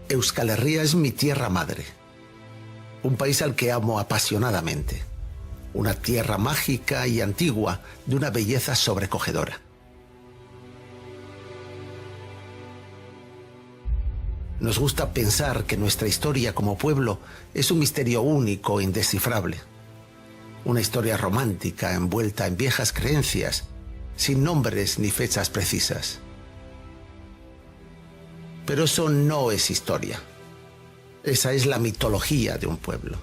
Euskal Herria es mi tierra madre, un país al que amo apasionadamente, una tierra mágica y antigua de una belleza sobrecogedora. Nos gusta pensar que nuestra historia como pueblo es un misterio único e indescifrable, una historia romántica envuelta en viejas creencias, sin nombres ni fechas precisas. Pero eso no es historia. Esa es la mitología de un pueblo.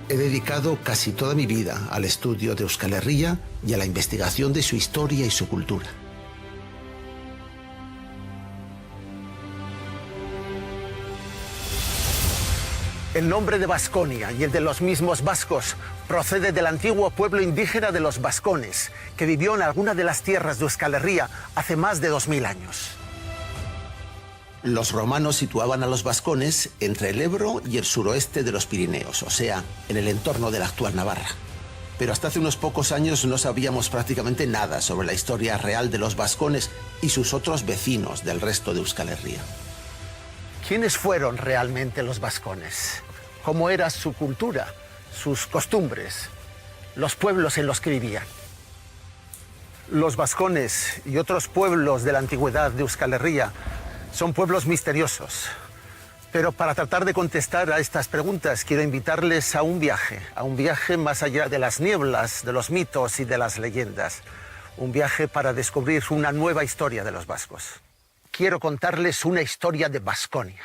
He dedicado casi toda mi vida al estudio de Euskal Herria y a la investigación de su historia y su cultura. El nombre de Baskonia y el de los mismos vascos procede del antiguo pueblo indígena de los vascones, que vivió en alguna de las tierras de Euskal Herria hace más de 2000 años. Los romanos situaban a los vascones entre el Ebro y el suroeste de los Pirineos, o sea, en el entorno de la actual Navarra. Pero hasta hace unos pocos años no sabíamos prácticamente nada sobre la historia real de los vascones y sus otros vecinos del resto de Euskal Herria. ¿Quiénes fueron realmente los vascones? ¿Cómo era su cultura, sus costumbres, los pueblos en los que vivían? Los vascones y otros pueblos de la antigüedad de Euskal Herria son pueblos misteriosos. Pero para tratar de contestar a estas preguntas quiero invitarles a un viaje más allá de las nieblas, de los mitos y de las leyendas. Un viaje para descubrir una nueva historia de los vascos. Quiero contarles una historia de Baskonia.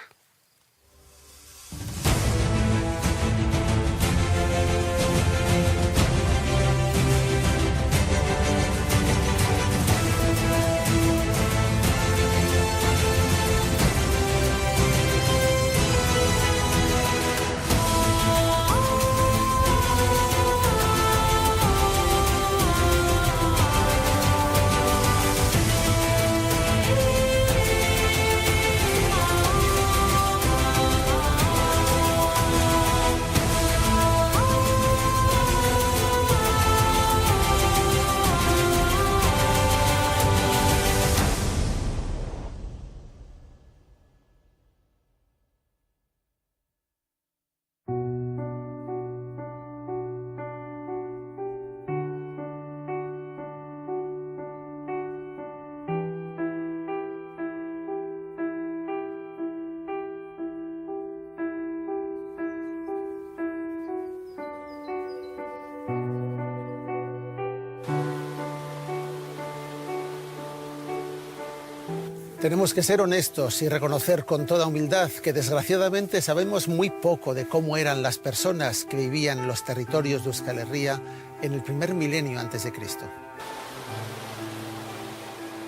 Tenemos que ser honestos y reconocer con toda humildad que desgraciadamente sabemos muy poco de cómo eran las personas que vivían en los territorios de Euskal Herria en el primer milenio antes de Cristo.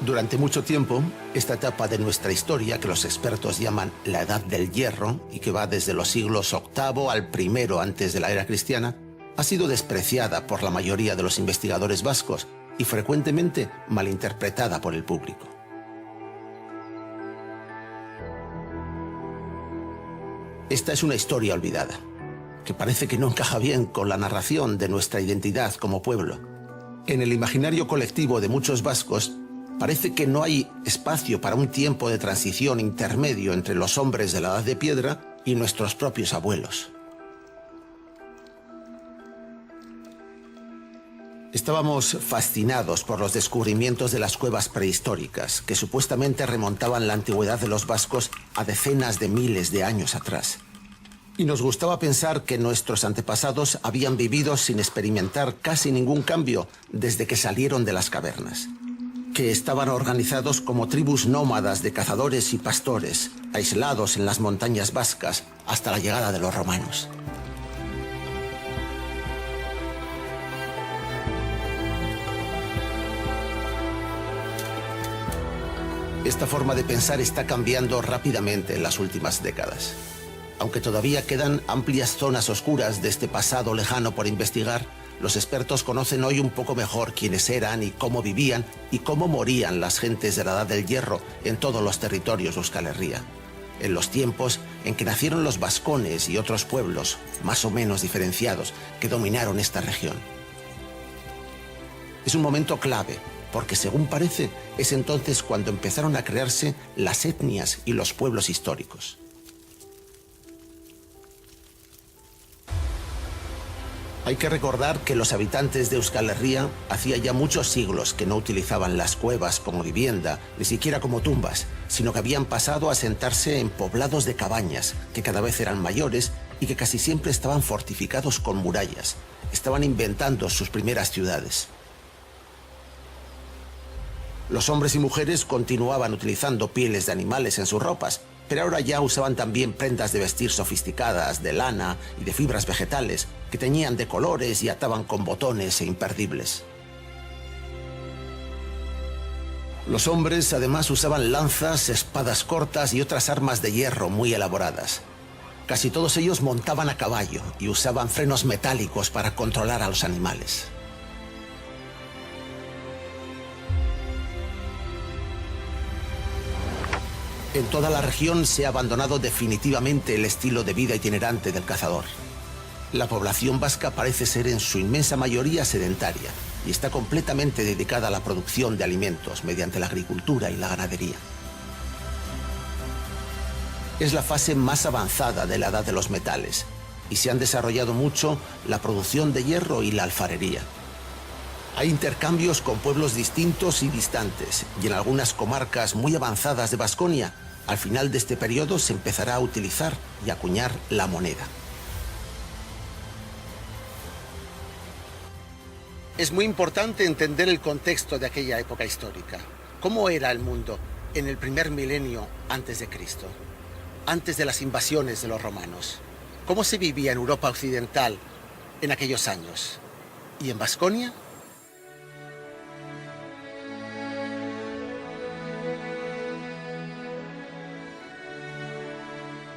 Durante mucho tiempo, esta etapa de nuestra historia, que los expertos llaman la Edad del Hierro y que va desde los siglos VIII al I antes de la era cristiana, ha sido despreciada por la mayoría de los investigadores vascos y frecuentemente malinterpretada por el público. Esta es una historia olvidada, que parece que no encaja bien con la narración de nuestra identidad como pueblo. En el imaginario colectivo de muchos vascos, parece que no hay espacio para un tiempo de transición intermedio entre los hombres de la Edad de Piedra y nuestros propios abuelos. Estábamos fascinados por los descubrimientos de las cuevas prehistóricas, que supuestamente remontaban la antigüedad de los vascos a decenas de miles de años atrás. Y nos gustaba pensar que nuestros antepasados habían vivido sin experimentar casi ningún cambio desde que salieron de las cavernas. Que estaban organizados como tribus nómadas de cazadores y pastores, aislados en las montañas vascas hasta la llegada de los romanos. Esta forma de pensar está cambiando rápidamente en las últimas décadas. Aunque todavía quedan amplias zonas oscuras de este pasado lejano por investigar, los expertos conocen hoy un poco mejor quiénes eran y cómo vivían y cómo morían las gentes de la Edad del Hierro en todos los territorios de Euskal Herria, en los tiempos en que nacieron los vascones y otros pueblos, más o menos diferenciados, que dominaron esta región. Es un momento clave, porque según parece, es entonces cuando empezaron a crearse las etnias y los pueblos históricos. Hay que recordar que los habitantes de Euskal Herria hacía ya muchos siglos que no utilizaban las cuevas como vivienda, ni siquiera como tumbas, sino que habían pasado a asentarse en poblados de cabañas, que cada vez eran mayores y que casi siempre estaban fortificados con murallas. Estaban inventando sus primeras ciudades. Los hombres y mujeres continuaban utilizando pieles de animales en sus ropas, pero ahora ya usaban también prendas de vestir sofisticadas, de lana y de fibras vegetales, que teñían de colores y ataban con botones e imperdibles. Los hombres además usaban lanzas, espadas cortas y otras armas de hierro muy elaboradas. Casi todos ellos montaban a caballo y usaban frenos metálicos para controlar a los animales. En toda la región se ha abandonado definitivamente el estilo de vida itinerante del cazador. La población vasca parece ser en su inmensa mayoría sedentaria y está completamente dedicada a la producción de alimentos mediante la agricultura y la ganadería. Es la fase más avanzada de la edad de los metales y se han desarrollado mucho la producción de hierro y la alfarería. Hay intercambios con pueblos distintos y distantes, y en algunas comarcas muy avanzadas de Baskonia, al final de este periodo se empezará a utilizar y acuñar la moneda. Es muy importante entender el contexto de aquella época histórica. ¿Cómo era el mundo en el primer milenio antes de Cristo, antes de las invasiones de los romanos? ¿Cómo se vivía en Europa occidental en aquellos años? ¿Y en Baskonia?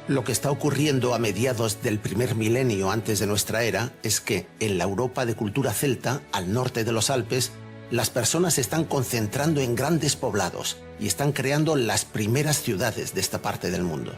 Lo que está ocurriendo a mediados del primer milenio antes de nuestra era es que en la Europa de cultura celta, al norte de los Alpes, las personas se están concentrando en grandes poblados y están creando las primeras ciudades de esta parte del mundo.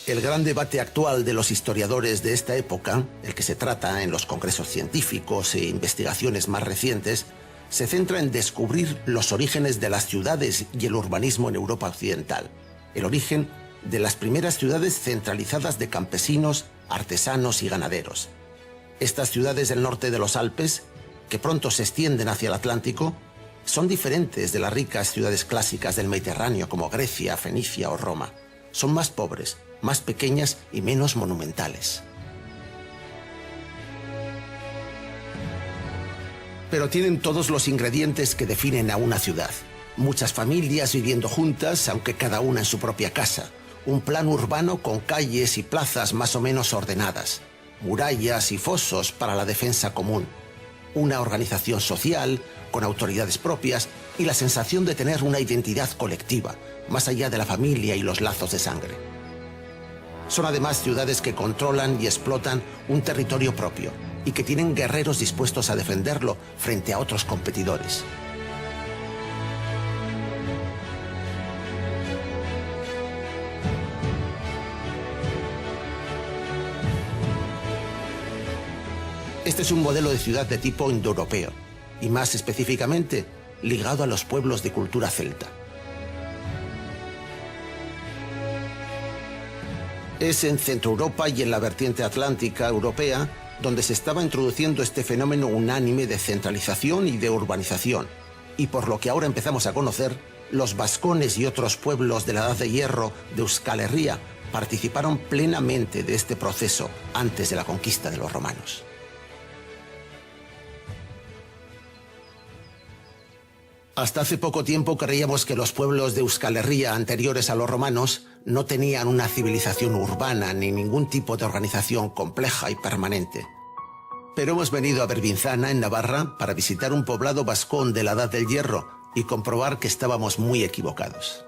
El gran debate actual de los historiadores de esta época, el que se trata en los congresos científicos e investigaciones más recientes, se centra en descubrir los orígenes de las ciudades y el urbanismo en Europa occidental, el origen de las primeras ciudades centralizadas de campesinos, artesanos y ganaderos. Estas ciudades del norte de los Alpes, que pronto se extienden hacia el Atlántico, son diferentes de las ricas ciudades clásicas del Mediterráneo como Grecia, Fenicia o Roma. Son más pobres, más pequeñas y menos monumentales. Pero tienen todos los ingredientes que definen a una ciudad. Muchas familias viviendo juntas, aunque cada una en su propia casa. Un plan urbano con calles y plazas más o menos ordenadas. Murallas y fosos para la defensa común. Una organización social, con autoridades propias y la sensación de tener una identidad colectiva, más allá de la familia y los lazos de sangre. Son además ciudades que controlan y explotan un territorio propio y que tienen guerreros dispuestos a defenderlo frente a otros competidores. Este es un modelo de ciudad de tipo indoeuropeo y más específicamente ligado a los pueblos de cultura celta. Es en Centroeuropa y en la vertiente atlántica europea donde se estaba introduciendo este fenómeno unánime de centralización y de urbanización, y por lo que ahora empezamos a conocer, los vascones y otros pueblos de la Edad de Hierro de Euskal Herria participaron plenamente de este proceso antes de la conquista de los romanos. Hasta hace poco tiempo creíamos que los pueblos de Euskal Herria anteriores a los romanos no tenían una civilización urbana ni ningún tipo de organización compleja y permanente. Pero hemos venido a Berbinzana, en Navarra, para visitar un poblado vascón de la Edad del Hierro y comprobar que estábamos muy equivocados.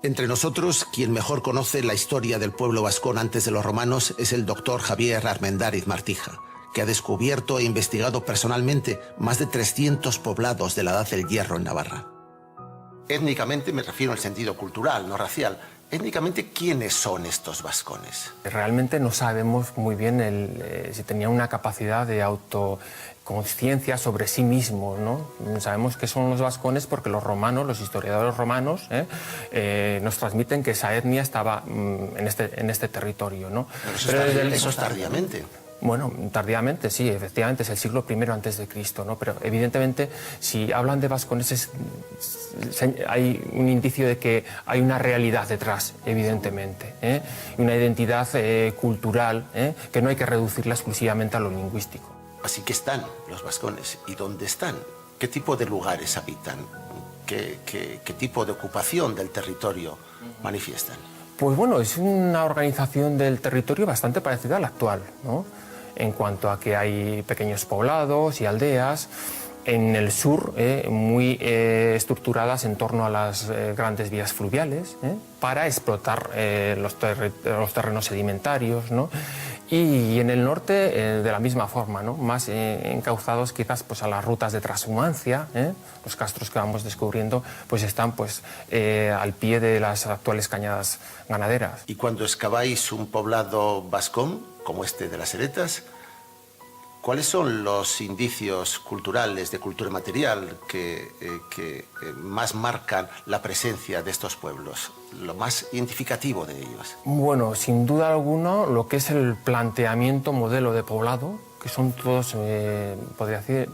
Entre nosotros, quien mejor conoce la historia del pueblo vascón antes de los romanos es el doctor Javier Armendáriz Martija, que ha descubierto e investigado personalmente más de 300 poblados de la Edad del Hierro en Navarra. Étnicamente me refiero al sentido cultural, no racial. Étnicamente, ¿quiénes son estos vascones? Realmente no sabemos muy bien si tenían una capacidad de autoconciencia sobre sí mismos, ¿no? Sabemos que son los vascones porque los romanos, los historiadores romanos, nos transmiten que esa etnia estaba en este territorio, ¿no? Pero eso es tardíamente. Bueno, tardíamente, sí, efectivamente, es el siglo I antes de Cristo, ¿no? Pero evidentemente, si hablan de vascones, hay un indicio de que hay una realidad detrás, evidentemente, y una identidad cultural que no hay que reducirla exclusivamente a lo lingüístico. Así que están los vascones. ¿Y dónde están? ¿Qué tipo de lugares habitan? ¿Qué tipo de ocupación del territorio manifiestan? Pues bueno, es una organización del territorio bastante parecida a la actual, ¿no? En cuanto a que hay pequeños poblados y aldeas en el sur, muy estructuradas en torno a las grandes vías fluviales, para explotar los terrenos sedimentarios, ¿no? Y en el norte de la misma forma, ¿no? Más encauzados quizás pues, a las rutas de transhumancia, los castros que vamos descubriendo pues, están pues, al pie de las actuales cañadas ganaderas. Y cuando excaváis un poblado vascón, como este de las Heretas, ¿cuáles son los indicios culturales, de cultura material, que más marcan la presencia de estos pueblos? Lo más identificativo de ellos. Bueno, sin duda alguna, lo que es el planteamiento modelo de poblado, que son todos,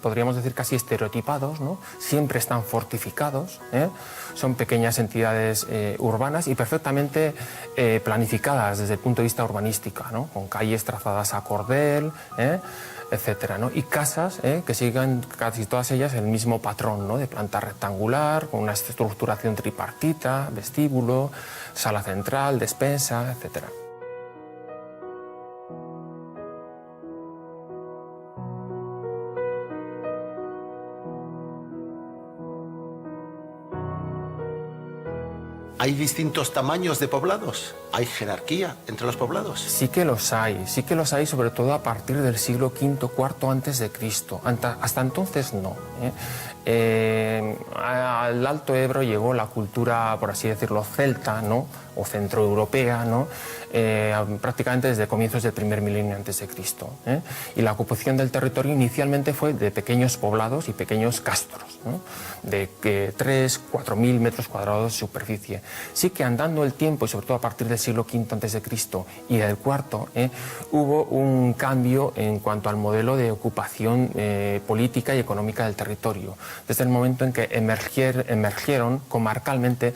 podríamos decir, casi estereotipados, ¿no? Siempre están fortificados, son pequeñas entidades urbanas y perfectamente planificadas desde el punto de vista urbanístico, ¿no? Con calles trazadas a cordel, etcétera, ¿no? Y casas que sigan casi todas ellas el mismo patrón, ¿no? De planta rectangular, con una estructuración tripartita, vestíbulo, sala central, despensa, etcétera. ¿Hay distintos tamaños de poblados? ¿Hay jerarquía entre los poblados? Sí que los hay, sobre todo a partir del siglo V, IV antes de Cristo. Hasta entonces no. Al Alto Ebro llegó la cultura, por así decirlo, celta, ¿no? O centroeuropea, ¿no? Prácticamente desde comienzos del primer milenio antes de Cristo. Y la ocupación del territorio inicialmente fue de pequeños poblados y pequeños castros, ¿no? De 3.000–4.000 metros cuadrados de superficie. Sí que andando el tiempo, y sobre todo a partir del siglo V antes de Cristo y del IV, hubo un cambio en cuanto al modelo de ocupación política y económica del territorio. Desde el momento en que emergieron comarcalmente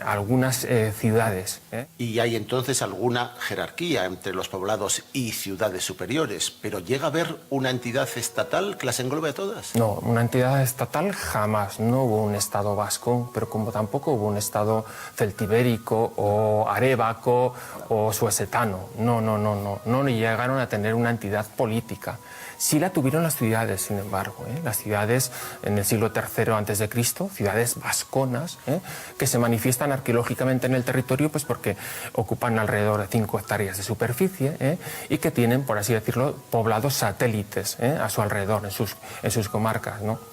algunas ciudades. Y hay entonces alguna jerarquía entre los poblados y ciudades superiores, pero ¿llega a haber una entidad estatal que las englobe a todas? No, una entidad estatal jamás. No hubo un estado vasco, pero como tampoco hubo un estado celtibérico o arébaco o suesetano. No llegaron a tener una entidad política. Sí la tuvieron las ciudades, sin embargo, las ciudades en el siglo III antes de Cristo, ciudades vasconas, que se manifiestan arqueológicamente en el territorio, pues porque ocupan alrededor de 5 hectáreas de superficie y que tienen, por así decirlo, poblados satélites a su alrededor, en sus comarcas, ¿no?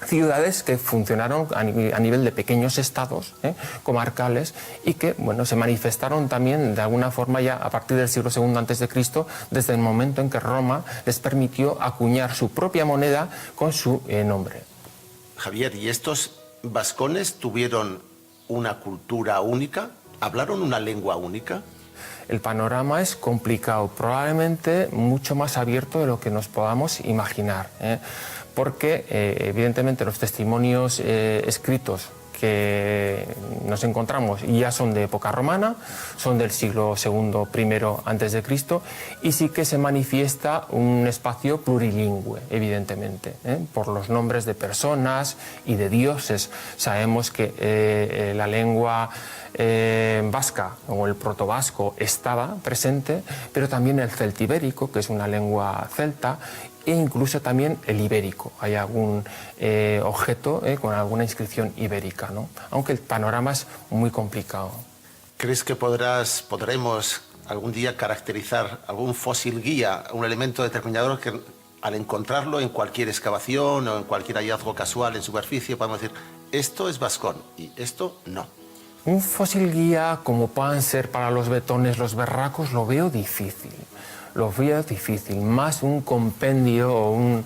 Ciudades que funcionaron a nivel de pequeños estados comarcales y que bueno, se manifestaron también de alguna forma ya a partir del siglo II antes de Cristo, desde el momento en que Roma les permitió acuñar su propia moneda con su nombre. Javier, ¿y estos vascones tuvieron una cultura única? ¿Hablaron una lengua única? El panorama es complicado, probablemente mucho más abierto de lo que nos podamos imaginar, porque evidentemente los testimonios escritos que nos encontramos ya son de época romana, son del siglo II I antes de Cristo, y sí que se manifiesta un espacio plurilingüe, evidentemente, por los nombres de personas y de dioses. Sabemos que la lengua vasca o el protovasco estaba presente, pero también el celtibérico, que es una lengua celta, e incluso también el ibérico. Hay algún objeto con alguna inscripción ibérica, ¿no? Aunque el panorama es muy complicado. ¿Crees que podremos algún día caracterizar algún fósil guía, un elemento determinador que al encontrarlo en cualquier excavación o en cualquier hallazgo casual en superficie podemos decir esto es vascón y esto no? Un fósil guía, como puedan ser para los betones, los berracos, lo veo difícil. Lo veo difícil, más un compendio o un...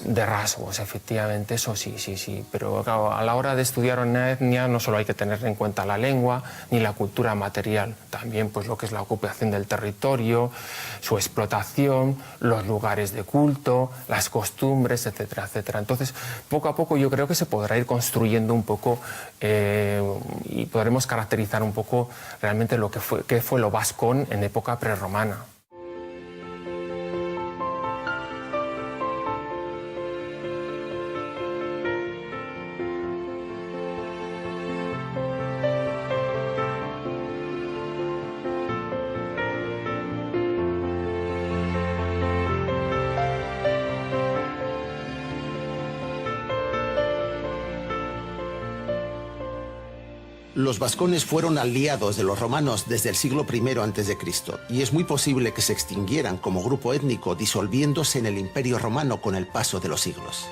De rasgos, efectivamente, eso sí, sí, sí. Pero claro, a la hora de estudiar una etnia no solo hay que tener en cuenta la lengua ni la cultura material, también pues lo que es la ocupación del territorio, su explotación, los lugares de culto, las costumbres, etcétera, etcétera. Entonces, poco a poco yo creo que se podrá ir construyendo un poco y podremos caracterizar un poco realmente lo que fue lo vascón en época prerromana. Los vascones fueron aliados de los romanos desde el siglo I a.C. y es muy posible que se extinguieran como grupo étnico disolviéndose en el Imperio Romano con el paso de los siglos.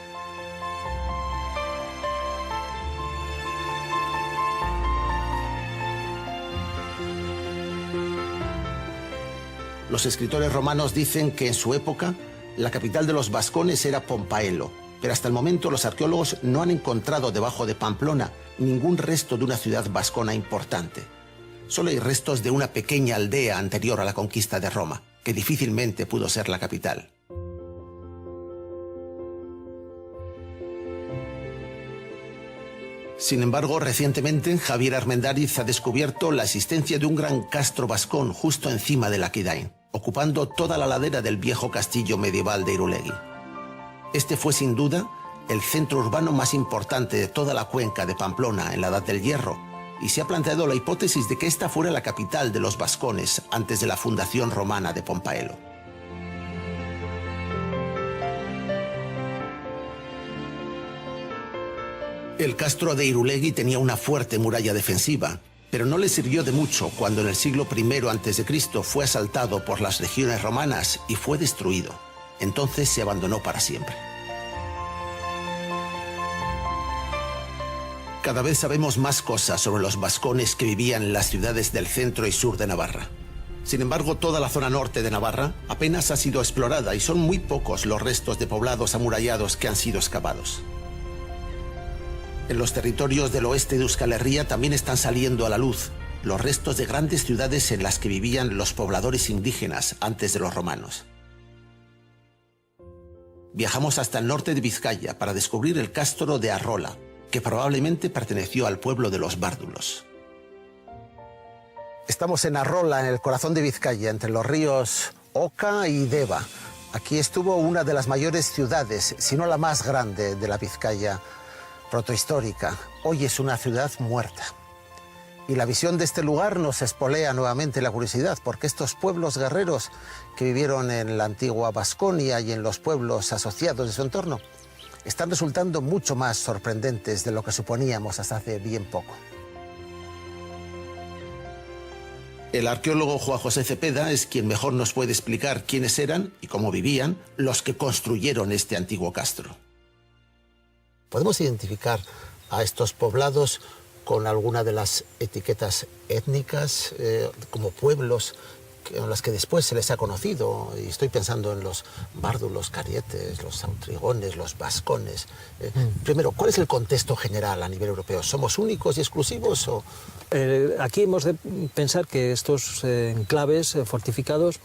Los escritores romanos dicen que en su época la capital de los vascones era Pompaelo, pero hasta el momento los arqueólogos no han encontrado debajo de Pamplona ningún resto de una ciudad vascona importante. Solo hay restos de una pequeña aldea anterior a la conquista de Roma, que difícilmente pudo ser la capital. Sin embargo, recientemente Javier Armendáriz ha descubierto la existencia de un gran castro vascón justo encima de Laquidain, ocupando toda la ladera del viejo castillo medieval de Irulegui. Este fue sin duda el centro urbano más importante de toda la cuenca de Pamplona en la Edad del Hierro, y se ha planteado la hipótesis de que esta fuera la capital de los vascones antes de la fundación romana de Pompaelo. El castro de Irulegui tenía una fuerte muralla defensiva, pero no le sirvió de mucho cuando en el siglo I a.C. fue asaltado por las legiones romanas y fue destruido. Entonces se abandonó para siempre. Cada vez sabemos más cosas sobre los vascones que vivían en las ciudades del centro y sur de Navarra. Sin embargo, toda la zona norte de Navarra apenas ha sido explorada y son muy pocos los restos de poblados amurallados que han sido excavados. En los territorios del oeste de Euskal Herria también están saliendo a la luz los restos de grandes ciudades en las que vivían los pobladores indígenas antes de los romanos. Viajamos hasta el norte de Vizcaya para descubrir el castro de Arrola, que probablemente perteneció al pueblo de los bárdulos. Estamos en Arrola, en el corazón de Vizcaya, entre los ríos Oca y Deva. Aquí estuvo una de las mayores ciudades, si no la más grande, de la Vizcaya protohistórica. Hoy es una ciudad muerta. Y la visión de este lugar nos espolea nuevamente la curiosidad, porque estos pueblos guerreros que vivieron en la antigua Vasconia y en los pueblos asociados de su entorno están resultando mucho más sorprendentes de lo que suponíamos hasta hace bien poco. El arqueólogo Juan José Cepeda es quien mejor nos puede explicar quiénes eran y cómo vivían los que construyeron este antiguo castro. ¿Podemos identificar a estos poblados con alguna de las etiquetas étnicas como pueblos en las que después se les ha conocido? Y estoy pensando en los bárdulos, carietes, los autrigones, los vascones. Primero, ¿cuál es el contexto general a nivel europeo? ¿Somos únicos y exclusivos o...? Aquí hemos de pensar que estos enclaves fortificados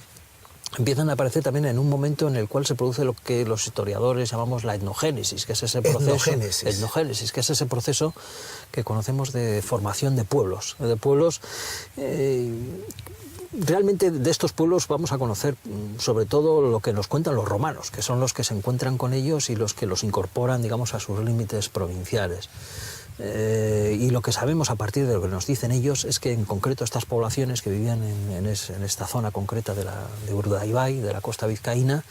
empiezan a aparecer también en un momento en el cual se produce lo que los historiadores llamamos la etnogénesis, que es ese proceso, etnogénesis, que es ese proceso que conocemos de formación de pueblos. Realmente de estos pueblos vamos a conocer sobre todo lo que nos cuentan los romanos, que son los que se encuentran con ellos y los que los incorporan, digamos, a sus límites provinciales. Y lo que sabemos a partir de lo que nos dicen ellos es que en concreto estas poblaciones que vivían en esta zona concreta de Urdaibai, de la costa vizcaína,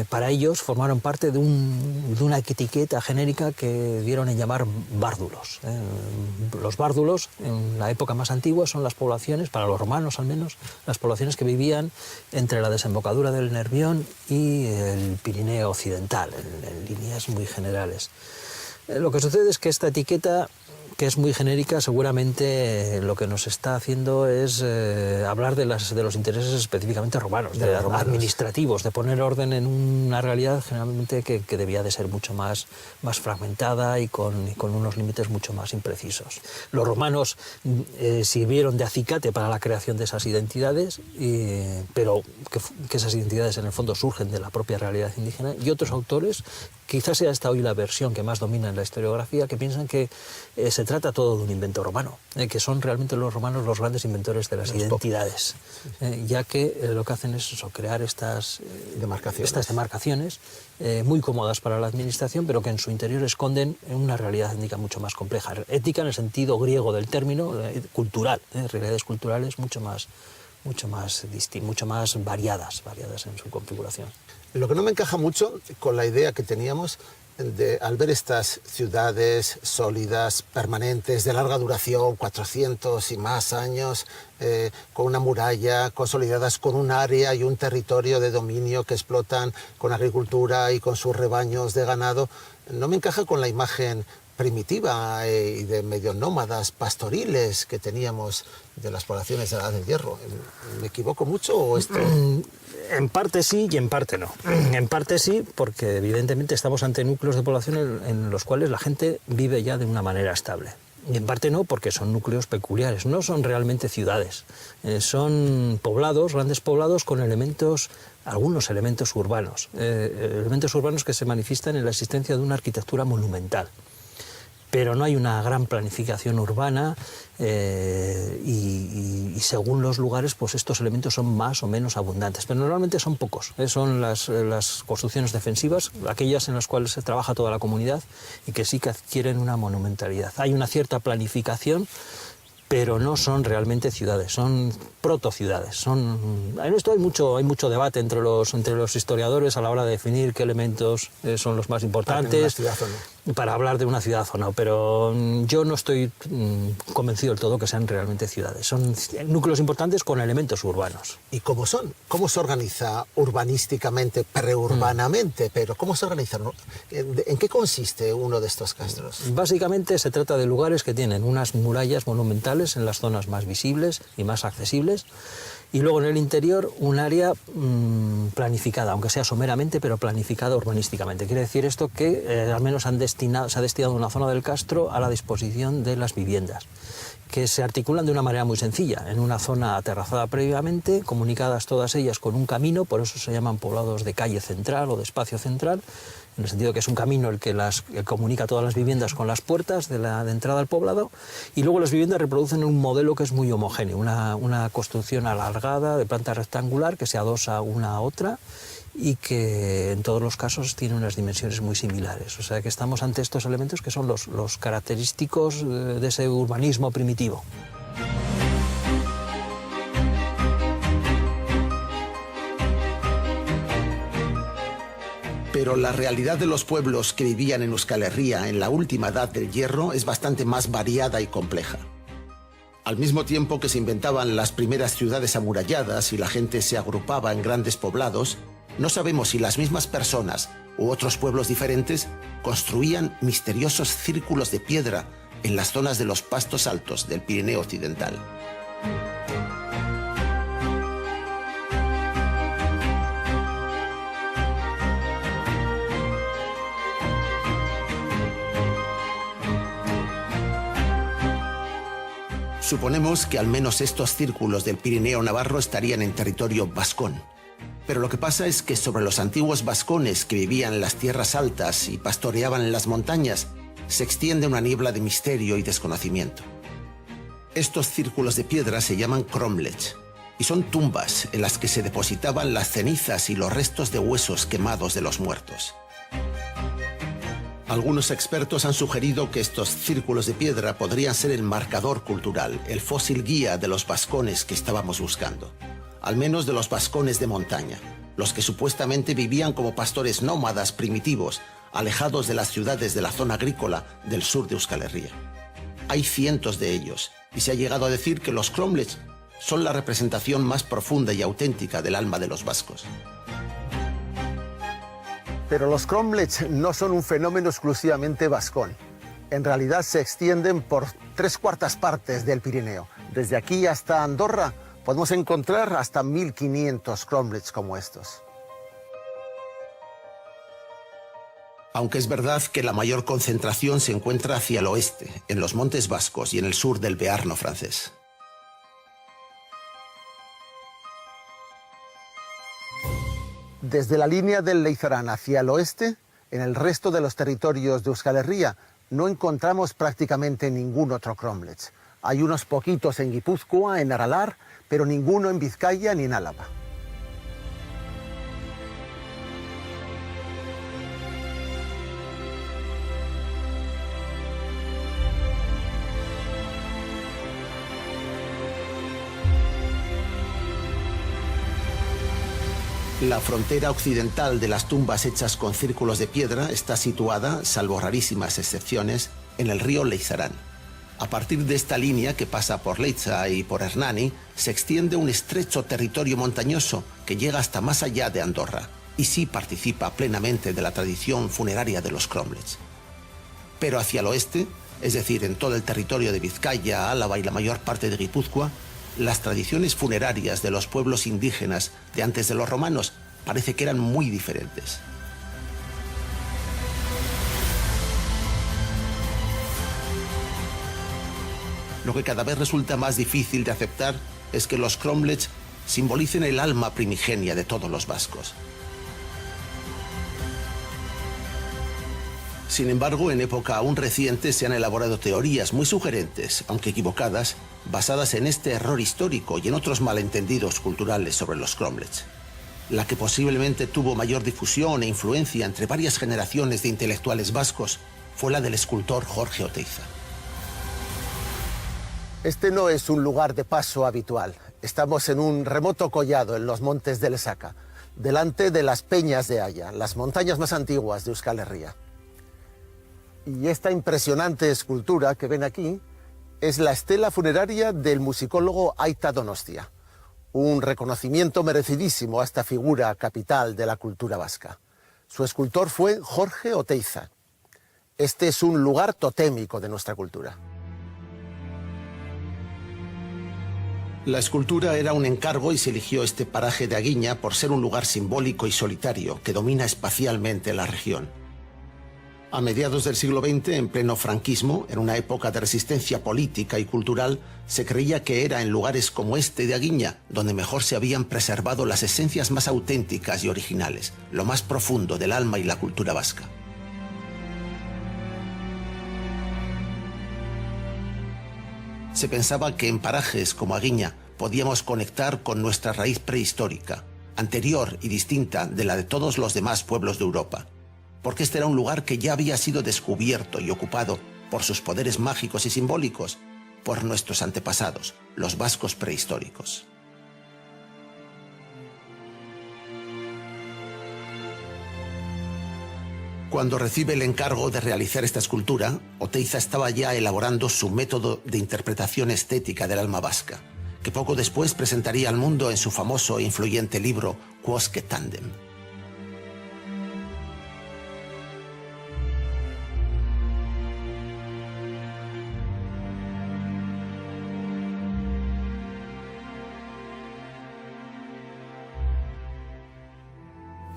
para ellos formaron parte de una etiqueta genérica que dieron en llamar bárdulos. Los bárdulos en la época más antigua son las poblaciones, para los romanos al menos, las poblaciones que vivían entre la desembocadura del Nervión y el Pirineo occidental, en líneas muy generales. Lo que sucede es que esta etiqueta que es muy genérica, seguramente lo que nos está haciendo es hablar de los intereses específicamente romanos, administrativos, de poner orden en una realidad generalmente que debía de ser mucho más fragmentada y con unos límites mucho más imprecisos. Los romanos sirvieron de acicate para la creación de esas identidades, pero que esas identidades en el fondo surgen de la propia realidad indígena, y otros autores, quizás sea esta hoy la versión que más domina en la historiografía, que piensan que se trata todo de un invento romano, que son realmente los romanos los grandes inventores de las identidades, ya que lo que hacen es eso, crear estas demarcaciones muy cómodas para la administración, pero que en su interior esconden una realidad étnica mucho más compleja, étnica en el sentido griego del término, cultural, realidades culturales mucho más variadas en su configuración. Lo que no me encaja mucho con la idea que teníamos al ver estas ciudades sólidas, permanentes, de larga duración, 400 y más años, con una muralla, consolidadas con un área y un territorio de dominio que explotan con agricultura y con sus rebaños de ganado, no me encaja con la imagen primitiva y de medio nómadas pastoriles que teníamos de las poblaciones de la Edad del Hierro. ¿Me equivoco mucho o esto...? En parte sí y en parte no. En parte sí, porque evidentemente estamos ante núcleos de población en los cuales la gente vive ya de una manera estable. Y en parte no, porque son núcleos peculiares, no son realmente ciudades. Son poblados, grandes poblados con algunos elementos urbanos que se manifiestan en la existencia de una arquitectura monumental. Pero no hay una gran planificación urbana y según los lugares pues estos elementos son más o menos abundantes, pero normalmente son pocos. Son las construcciones defensivas, aquellas en las cuales se trabaja toda la comunidad y que sí que adquieren una monumentalidad. Hay una cierta planificación, pero no son realmente ciudades, son protociudades. En esto hay mucho debate entre los historiadores a la hora de definir qué elementos son los más importantes para hablar de una ciudad o no, pero yo no estoy convencido del todo que sean realmente ciudades. Son núcleos importantes con elementos urbanos. ¿Y cómo son? ¿Cómo se organiza urbanísticamente, preurbanamente? Pero ¿cómo se organiza? ¿En qué consiste uno de estos castros? Básicamente se trata de lugares que tienen unas murallas monumentales en las zonas más visibles y más accesibles, y luego en el interior un área planificada, aunque sea someramente, pero planificada urbanísticamente. Quiere decir esto que al menos se ha destinado una zona del castro a la disposición de las viviendas, que se articulan de una manera muy sencilla, en una zona aterrazada previamente, comunicadas todas ellas con un camino, por eso se llaman poblados de calle central o de espacio central, en el sentido que es un camino el que comunica todas las viviendas con las puertas de entrada al poblado, y luego las viviendas reproducen un modelo que es muy homogéneo, una construcción alargada de planta rectangular que se adosa una a otra y que en todos los casos tiene unas dimensiones muy similares. O sea que estamos ante estos elementos que son los característicos de ese urbanismo primitivo. Pero la realidad de los pueblos que vivían en Euskal Herria en la última edad del hierro es bastante más variada y compleja. Al mismo tiempo que se inventaban las primeras ciudades amuralladas y la gente se agrupaba en grandes poblados, no sabemos si las mismas personas u otros pueblos diferentes construían misteriosos círculos de piedra en las zonas de los pastos altos del Pirineo occidental. Suponemos que al menos estos círculos del Pirineo navarro estarían en territorio vascón. Pero lo que pasa es que sobre los antiguos vascones que vivían en las tierras altas y pastoreaban en las montañas, se extiende una niebla de misterio y desconocimiento. Estos círculos de piedra se llaman cromlech y son tumbas en las que se depositaban las cenizas y los restos de huesos quemados de los muertos. Algunos expertos han sugerido que estos círculos de piedra podrían ser el marcador cultural, el fósil guía de los vascones que estábamos buscando. Al menos de los vascones de montaña, los que supuestamente vivían como pastores nómadas primitivos, alejados de las ciudades de la zona agrícola del sur de Euskal Herria. Hay cientos de ellos, y se ha llegado a decir que los cromlech son la representación más profunda y auténtica del alma de los vascos. Pero los cromlech no son un fenómeno exclusivamente vascón. En realidad se extienden por 3/4 partes del Pirineo. Desde aquí hasta Andorra podemos encontrar hasta 1500 cromlechs como estos. Aunque es verdad que la mayor concentración se encuentra hacia el oeste, en los Montes Vascos y en el sur del Bearno francés. Desde la línea del Leizarán hacia el oeste, en el resto de los territorios de Euskal Herria no encontramos prácticamente ningún otro cromlech. Hay unos poquitos en Guipúzcoa, en Aralar, pero ninguno en Vizcaya ni en Álava. La frontera occidental de las tumbas hechas con círculos de piedra está situada, salvo rarísimas excepciones, en el río Leizarán. A partir de esta línea que pasa por Leiza y por Hernani, se extiende un estrecho territorio montañoso que llega hasta más allá de Andorra y sí participa plenamente de la tradición funeraria de los cromlechs. Pero hacia el oeste, es decir, en todo el territorio de Vizcaya, Álava y la mayor parte de Guipúzcoa, las tradiciones funerarias de los pueblos indígenas de antes de los romanos parece que eran muy diferentes. Lo que cada vez resulta más difícil de aceptar es que los cromlechs simbolicen el alma primigenia de todos los vascos. Sin embargo, en época aún reciente se han elaborado teorías muy sugerentes, aunque equivocadas, basadas en este error histórico y en otros malentendidos culturales sobre los cromlechs. La que posiblemente tuvo mayor difusión e influencia entre varias generaciones de intelectuales vascos fue la del escultor Jorge Oteiza. Este no es un lugar de paso habitual. Estamos en un remoto collado en los montes de Lesaca, delante de las Peñas de Haya, las montañas más antiguas de Euskal Herria. Y esta impresionante escultura que ven aquí es la estela funeraria del musicólogo Aita Donostia, un reconocimiento merecidísimo a esta figura capital de la cultura vasca. Su escultor fue Jorge Oteiza. Este es un lugar totémico de nuestra cultura. La escultura era un encargo y se eligió este paraje de Aguiña por ser un lugar simbólico y solitario que domina espacialmente la región. A mediados del siglo XX, en pleno franquismo, en una época de resistencia política y cultural, se creía que era en lugares como este de Aguiña donde mejor se habían preservado las esencias más auténticas y originales, lo más profundo del alma y la cultura vasca. Se pensaba que en parajes como Aguiña podíamos conectar con nuestra raíz prehistórica, anterior y distinta de la de todos los demás pueblos de Europa, porque este era un lugar que ya había sido descubierto y ocupado por sus poderes mágicos y simbólicos por nuestros antepasados, los vascos prehistóricos. Cuando recibe el encargo de realizar esta escultura, Oteiza estaba ya elaborando su método de interpretación estética del alma vasca, que poco después presentaría al mundo en su famoso e influyente libro Quousque Tandem.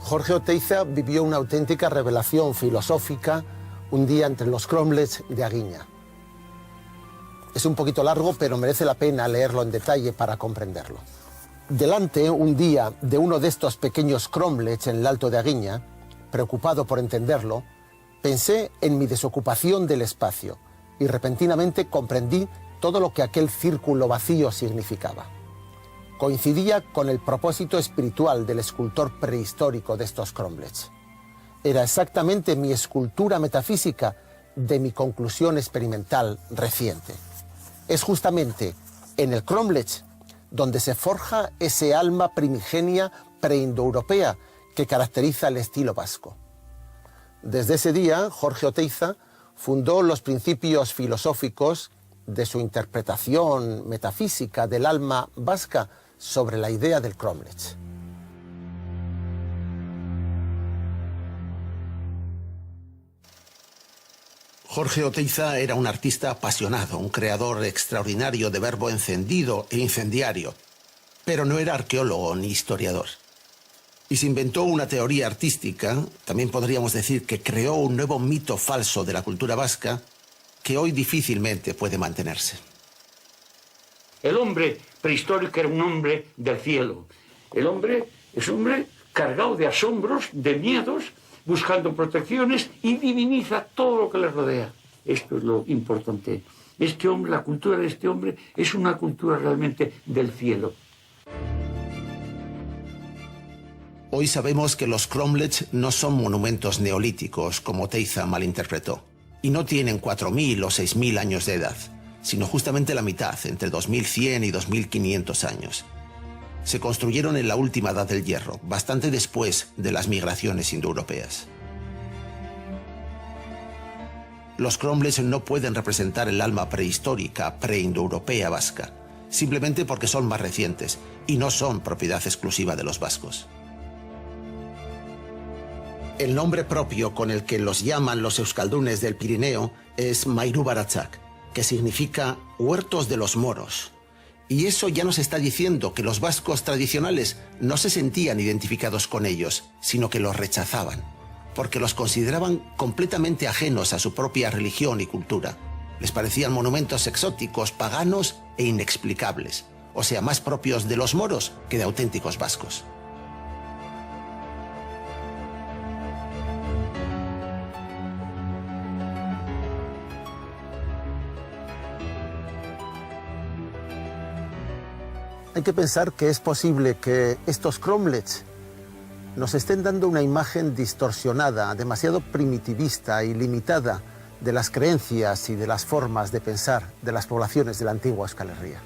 Jorge Oteiza vivió una auténtica revelación filosófica un día entre los cromlechs de Aguiña. Es un poquito largo, pero merece la pena leerlo en detalle para comprenderlo. Delante, un día, de uno de estos pequeños cromlechs en el Alto de Aguiña, preocupado por entenderlo, pensé en mi desocupación del espacio y repentinamente comprendí todo lo que aquel círculo vacío significaba. Coincidía con el propósito espiritual del escultor prehistórico de estos cromlechs. Era exactamente mi escultura metafísica de mi conclusión experimental reciente. Es justamente en el cromlech donde se forja ese alma primigenia preindoeuropea que caracteriza el estilo vasco. Desde ese día, Jorge Oteiza fundó los principios filosóficos de su interpretación metafísica del alma vasca sobre la idea del cromlech. Jorge Oteiza era un artista apasionado, un creador extraordinario de verbo encendido e incendiario, pero no era arqueólogo ni historiador. Y se inventó una teoría artística, también podríamos decir que creó un nuevo mito falso de la cultura vasca que hoy difícilmente puede mantenerse. El hombre prehistórico era un hombre del cielo. El hombre es un hombre cargado de asombros, de miedos, buscando protecciones y diviniza todo lo que le rodea. Esto es lo importante. Este hombre, la cultura de este hombre es una cultura realmente del cielo. Hoy sabemos que los cromlechs no son monumentos neolíticos, como Oteiza malinterpretó, y no tienen 4.000 o 6.000 años de edad, sino justamente la mitad, entre 2.100 y 2.500 años. Se construyeron en la última edad del hierro, bastante después de las migraciones indoeuropeas. Los cromlechs no pueden representar el alma prehistórica, preindoeuropea vasca, simplemente porque son más recientes y no son propiedad exclusiva de los vascos. El nombre propio con el que los llaman los euskaldunes del Pirineo es Mairu Baratzak, que significa huertos de los moros. Y eso ya nos está diciendo que los vascos tradicionales no se sentían identificados con ellos, sino que los rechazaban, porque los consideraban completamente ajenos a su propia religión y cultura. Les parecían monumentos exóticos, paganos e inexplicables, o sea, más propios de los moros que de auténticos vascos. Hay que pensar que es posible que estos cromlechs nos estén dando una imagen distorsionada, demasiado primitivista y limitada de las creencias y de las formas de pensar de las poblaciones de la antigua Euskal Herria.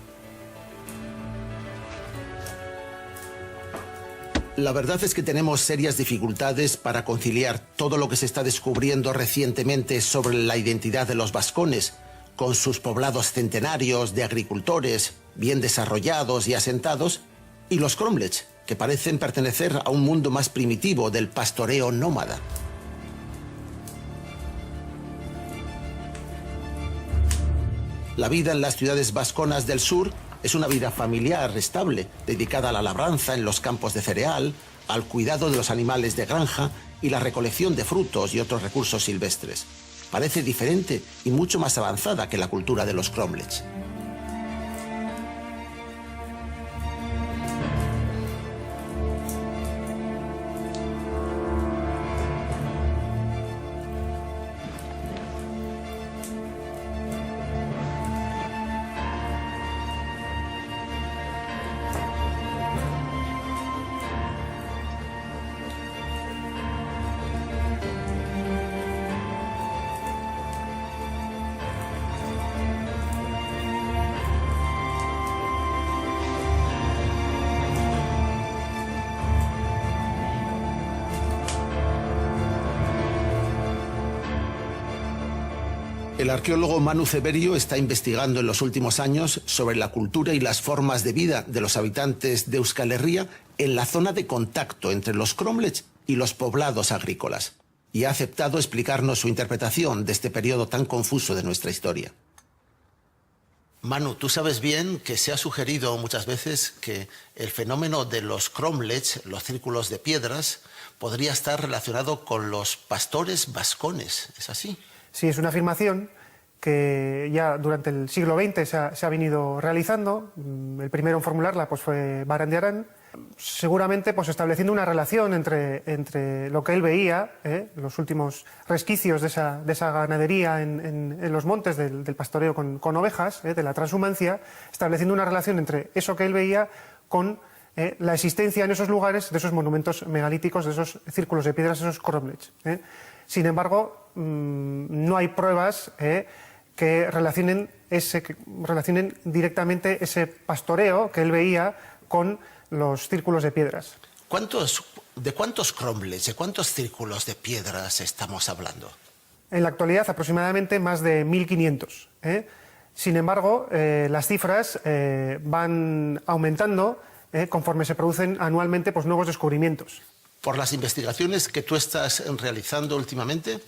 La verdad es que tenemos serias dificultades para conciliar todo lo que se está descubriendo recientemente sobre la identidad de los vascones, con sus poblados centenarios de agricultores bien desarrollados y asentados, y los cromlechs, que parecen pertenecer a un mundo más primitivo del pastoreo nómada. La vida en las ciudades vasconas del sur es una vida familiar, estable, dedicada a la labranza en los campos de cereal, al cuidado de los animales de granja y la recolección de frutos y otros recursos silvestres. Parece diferente y mucho más avanzada que la cultura de los cromlechs. El arqueólogo Manu Ceberio está investigando en los últimos años sobre la cultura y las formas de vida de los habitantes de Euskal Herria en la zona de contacto entre los cromlechs y los poblados agrícolas, y ha aceptado explicarnos su interpretación de este periodo tan confuso de nuestra historia. Manu, tú sabes bien que se ha sugerido muchas veces que el fenómeno de los cromlechs, los círculos de piedras, podría estar relacionado con los pastores vascones. ¿Es así? Sí, es una afirmación que ya durante el siglo XX se ha venido realizando. El primero en formularla pues, fue Barandiarán, seguramente pues, estableciendo una relación entre lo que él veía, los últimos resquicios de esa ganadería en los montes del pastoreo con ovejas, de la transhumancia, estableciendo una relación entre eso que él veía con la existencia en esos lugares de esos monumentos megalíticos, de esos círculos de piedras, esos cromlechs. Sin embargo, no hay pruebas que relacionen directamente ese pastoreo que él veía con los círculos de piedras. ¿De cuántos cromlechs, de cuántos círculos de piedras estamos hablando? En la actualidad, aproximadamente más de 1.500. Sin embargo, las cifras van aumentando conforme se producen anualmente pues, nuevos descubrimientos. Por las investigaciones que tú estás realizando últimamente,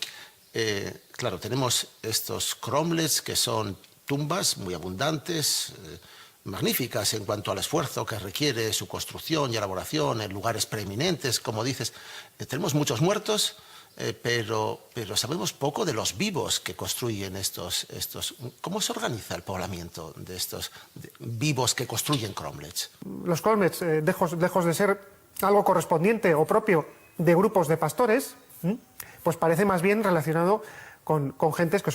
claro, tenemos estos cromlechs que son tumbas muy abundantes, magníficas en cuanto al esfuerzo que requiere su construcción y elaboración en lugares preeminentes, como dices. Tenemos muchos muertos, pero sabemos poco de los vivos que construyen estos. ¿Cómo se organiza el poblamiento de estos vivos que construyen cromlechs? Los cromlechs, lejos de ser algo correspondiente o propio de grupos de pastores, pues parece más bien relacionado con gentes que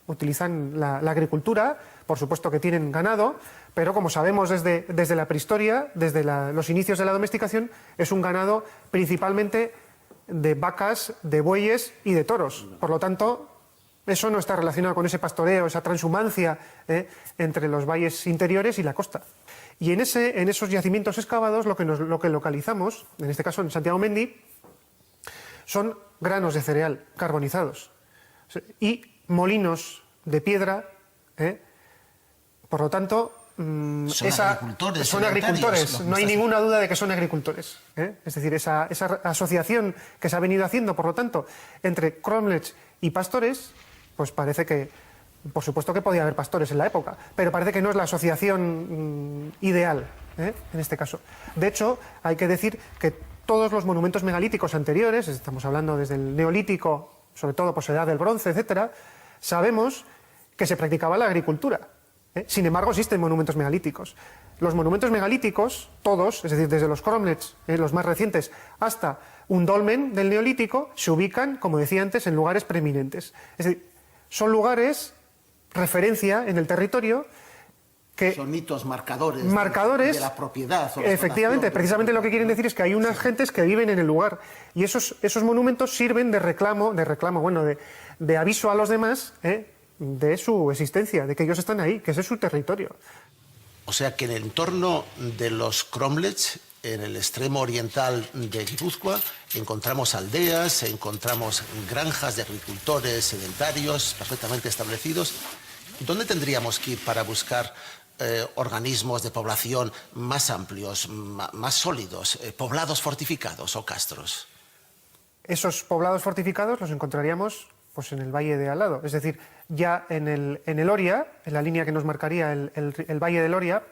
utilizan la agricultura, por supuesto que tienen ganado, pero como sabemos desde la prehistoria, desde los inicios de la domesticación, es un ganado principalmente de vacas, de bueyes y de toros. Por lo tanto, eso no está relacionado con ese pastoreo, esa transhumancia entre los valles interiores y la costa. Y en esos yacimientos excavados lo que localizamos, en este caso en Santiago Mendy, son granos de cereal carbonizados y molinos de piedra. Por lo tanto, son agricultores. No hay ninguna duda de que son agricultores. Es decir, esa asociación que se ha venido haciendo, por lo tanto, entre cromlechs y pastores, pues parece que, por supuesto que podía haber pastores en la época, pero parece que no es la asociación ideal, en este caso. De hecho, hay que decir que todos los monumentos megalíticos anteriores, estamos hablando desde el Neolítico, sobre todo por la edad del bronce, etcétera, sabemos que se practicaba la agricultura. Sin embargo, existen monumentos megalíticos. Los monumentos megalíticos, todos, es decir, desde los cromlechs, los más recientes, hasta un dolmen del Neolítico, se ubican, como decía antes, en lugares preeminentes. Es decir, son lugares, referencia en el territorio, que son hitos marcadores de la propiedad. Efectivamente, precisamente lo que quieren decir es que hay unas gentes que viven en el lugar y esos monumentos sirven de reclamo, bueno, de aviso a los demás, de su existencia, de que ellos están ahí, que ese es su territorio. O sea que en el entorno de los cromlechs, en el extremo oriental de Guipúzcoa, encontramos aldeas, encontramos granjas de agricultores sedentarios perfectamente establecidos. ¿Dónde tendríamos que ir para buscar organismos de población más amplios, más sólidos, poblados fortificados o castros? Esos poblados fortificados los encontraríamos pues en el valle de al lado, es decir, ya en el Oria, en la línea que nos marcaría el valle del Oria,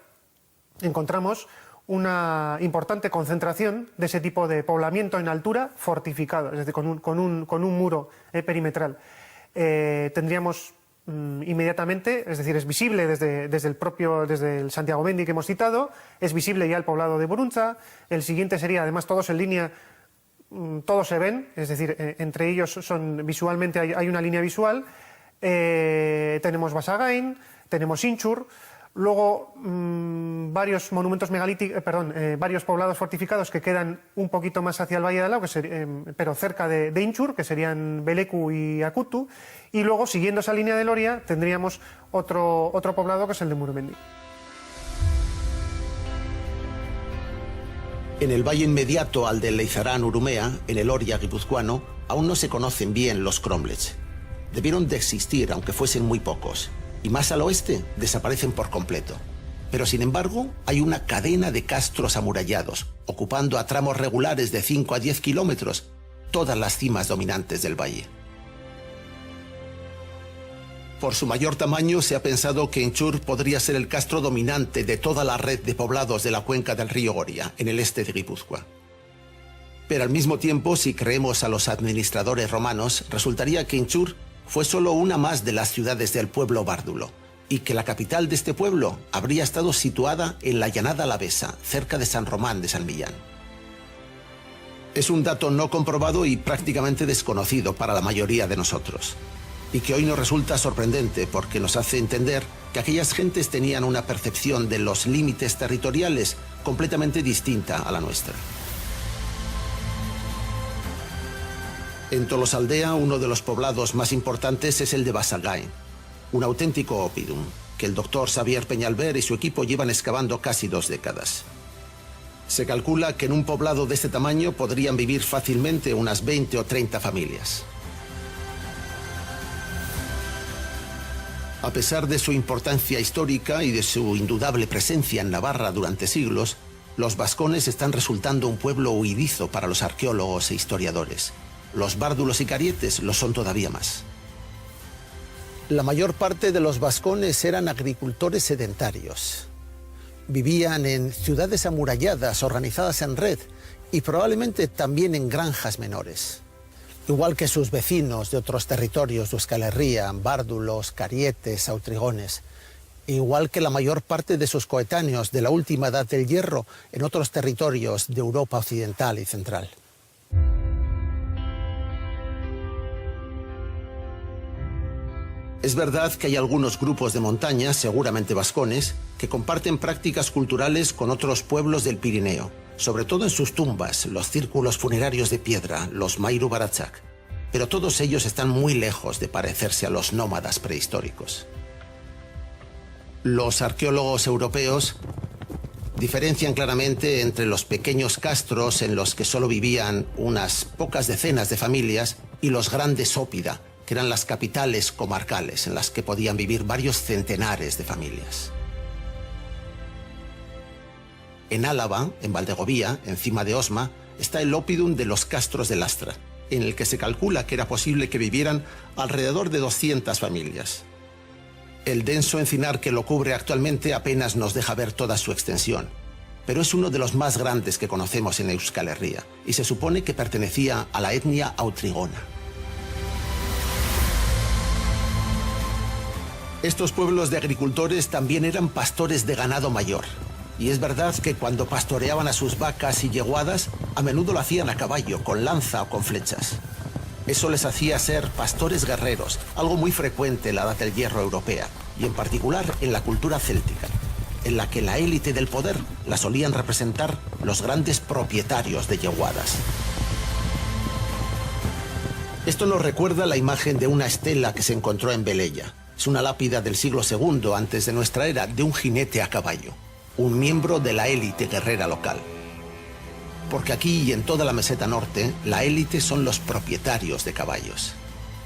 encontramos una importante concentración de ese tipo de poblamiento en altura fortificado, es decir, con un muro perimetral. Tendríamos inmediatamente, es decir, es visible desde el Santiago Mendy que hemos citado, es visible ya el poblado de Borunza, el siguiente sería, además todos en línea, todos se ven, es decir, entre ellos visualmente hay una línea visual. Tenemos Basagain, tenemos Inchur, luego varios monumentos megalíticos, varios poblados fortificados que quedan un poquito más hacia el Valle de Alao, pero cerca de Inchur, que serían Belecu y Akutu, y luego, siguiendo esa línea de Loria, tendríamos otro poblado que es el de Murumendi. En el valle inmediato al del Leizarán-Urumea, en el Oria guipuzcoano, aún no se conocen bien los cromlechs. Debieron de existir, aunque fuesen muy pocos, y más al oeste desaparecen por completo. Pero sin embargo, hay una cadena de castros amurallados, ocupando a tramos regulares de 5 a 10 kilómetros todas las cimas dominantes del valle. Por su mayor tamaño, se ha pensado que Inchur podría ser el castro dominante de toda la red de poblados de la cuenca del río Oria, en el este de Guipúzcoa. Pero al mismo tiempo, si creemos a los administradores romanos, resultaría que Inchur fue solo una más de las ciudades del pueblo bárdulo, y que la capital de este pueblo habría estado situada en la llanada alavesa, cerca de San Román de San Millán. Es un dato no comprobado y prácticamente desconocido para la mayoría de nosotros, y que hoy nos resulta sorprendente porque nos hace entender que aquellas gentes tenían una percepción de los límites territoriales completamente distinta a la nuestra. En Tolosaldea, uno de los poblados más importantes es el de Basagain, un auténtico oppidum, que el doctor Xavier Peñalver y su equipo llevan excavando casi 2 décadas. Se calcula que en un poblado de este tamaño podrían vivir fácilmente unas 20 o 30 familias. A pesar de su importancia histórica y de su indudable presencia en Navarra durante siglos, los vascones están resultando un pueblo huidizo para los arqueólogos e historiadores. los bárdulos y carietes lo son todavía más. La mayor parte de los vascones eran agricultores sedentarios. Vivían en ciudades amuralladas organizadas en red y probablemente también en granjas menores. Igual que sus vecinos de otros territorios de Euskal Herria, bárdulos, carietes, autrigones. Igual que la mayor parte de sus coetáneos de la última edad del hierro en otros territorios de Europa occidental y central. Es verdad que hay algunos grupos de montaña, seguramente vascones, que comparten prácticas culturales con otros pueblos del Pirineo, sobre todo en sus tumbas, los círculos funerarios de piedra, los Mairu Baratxak. Pero todos ellos están muy lejos de parecerse a los nómadas prehistóricos. Los arqueólogos europeos diferencian claramente entre los pequeños castros en los que solo vivían unas pocas decenas de familias y los grandes óppida, que eran las capitales comarcales en las que podían vivir varios centenares de familias. En Álava, en Valdegovía, encima de Osma, está el oppidum de los castros de Lastra, en el que se calcula que era posible que vivieran alrededor de 200 familias. El denso encinar que lo cubre actualmente apenas nos deja ver toda su extensión, pero es uno de los más grandes que conocemos en Euskal Herria y se supone que pertenecía a la etnia autrigona. Estos pueblos de agricultores también eran pastores de ganado mayor, y es verdad que cuando pastoreaban a sus vacas y yeguadas, a menudo lo hacían a caballo, con lanza o con flechas. Eso les hacía ser pastores guerreros, algo muy frecuente en la Edad del Hierro europea, y en particular en la cultura céltica, en la que la élite del poder la solían representar los grandes propietarios de yeguadas. Esto nos recuerda la imagen de una estela que se encontró en Velella. Es una lápida del siglo II antes de nuestra era de un jinete a caballo, un miembro de la élite guerrera local. Porque aquí y en toda la meseta norte, la élite son los propietarios de caballos.